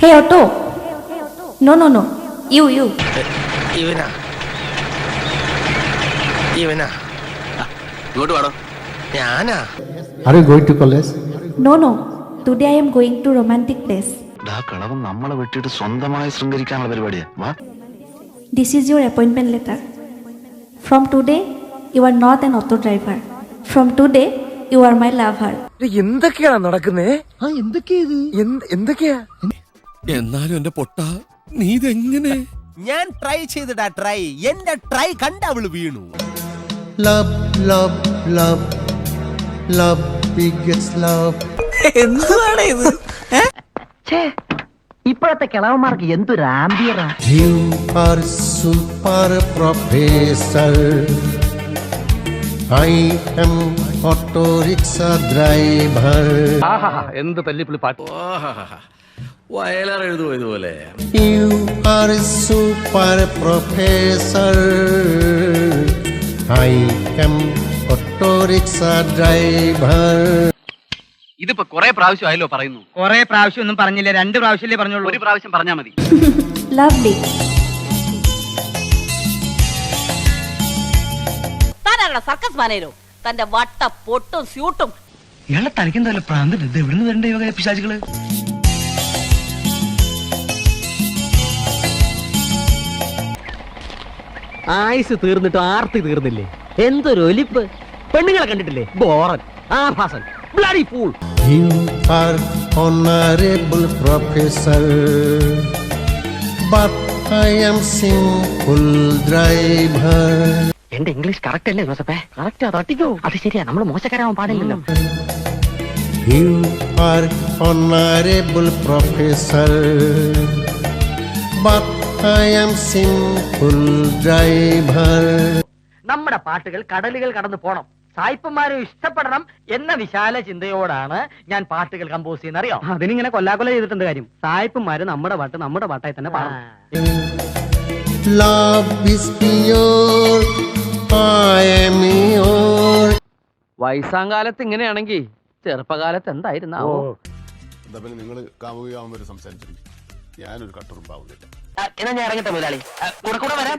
Hey Otto. No. You. ഇവനാ ഇങ്ങോട്ട് പാടോ. ഞാനാ. Are you going to college? No. Today I am going to romantic place. കളവൻ നമ്മളെ വെട്ടിയിട്ട് സ്വന്തമായി ശൃംഗരിക്കാനുള്ള പരിപാടിയാ. വാ. This is your appointment letter. From today, you are not an auto driver. From today, you are my lover. എന്തൊക്കെയാ നടക്കുന്നേ? എന്തൊക്കെയാ? എന്നാലും എന്റെ പൊട്ട നീ ഇതെങ്ങനെ? ഞാൻ ട്രൈ ചെയ്തിടാ ട്രൈ. എന്റെ ട്രൈ കണ്ട അവള് വീണു. Love begets love. എന്താണ് ഇത്? ഇപ്പോഴത്തെ കിളവന്മാർക്ക് എന്തൊരു ആംബിയറാ. You are super professor. I am auto rickshaw driver. എന്ത് തല്ലിപ്പുള്ളി പാട്ട്. വയലാർ എഴുതുമോ ഇതുപോലെ? You are super professor. I am auto rickshaw driver. ഇതിപ്പോ കൊറേ പ്രാവശ്യം ആയല്ലോ പറയുന്നു. കൊറേ പ്രാവശ്യം ഒന്നും പറഞ്ഞില്ല, 2 പ്രാവശ്യമല്ലേ പറഞ്ഞുള്ളൂ. ഒരു പ്രാവശ്യം പറഞ്ഞാ മതി. Lovely. താനാണോ സർക്കസ് മാനേരോ? തന്റെ വട്ട പൊട്ടും സ്യൂട്ടും. ഇയാളെ തനിക്കെന്തല്ലോ പ്രാന്ത്. ഇത് എവിടുന്ന് വരണ്ട യോഗ പിശാചുകള്? ആയുസ് തീർന്നിട്ട് ആർത്തി തീർന്നില്ലേ? എന്തൊരു ഒലിപ്പ്. പെണ്ണുങ്ങളെ കണ്ടിട്ടില്ലേ? ബോറൻ, ആഭാസൻ, bloody fool. You are honorable professor, but I am simple driver. എന്റെ ഇംഗ്ലീഷ് കറക്റ്റ് അല്ലേ ജോസഫേ? കറക്റ്റാ, തട്ടിക്കോ. അത് ശരിയാ, നമ്മള് മോശക്കാരാവാൻ പാടില്ലല്ലോ. You are honorable professor, but I am simple driver. നമ്മുടെ പാട്ടുകൾ കടലുകൾ കടന്നു പോണം, സായിപ്പന്മാരും ഇഷ്ടപ്പെടണം എന്ന വിശാല ചിന്തയോടാണ് ഞാൻ പാട്ടുകൾ കമ്പോസ് ചെയ്യുന്ന. അറിയോ? അതിനിങ്ങനെ കൊല്ലാകൊല ചെയ്തിട്ടുണ്ട് കാര്യം. സായിപ്പന്മാര് നമ്മുടെ പാട്ടായി തന്നെ പാടണം. Love is pure, I am yours. വയസ്സാങ്കാലത്ത് ഇങ്ങനെയാണെങ്കിൽ ചെറുപ്പകാലത്ത് എന്തായിരുന്നാവോ? നിങ്ങൾ കാമുകയാവുമ്പോൾ സംസാരിച്ചിരിക്കും. ഞാനൊരു കട്ടുറുമ്പാവുന്നില്ല. എന്നാ ഞാൻ ഇറങ്ങട്ടെ മുതലാളി, കൂടെ വരാം.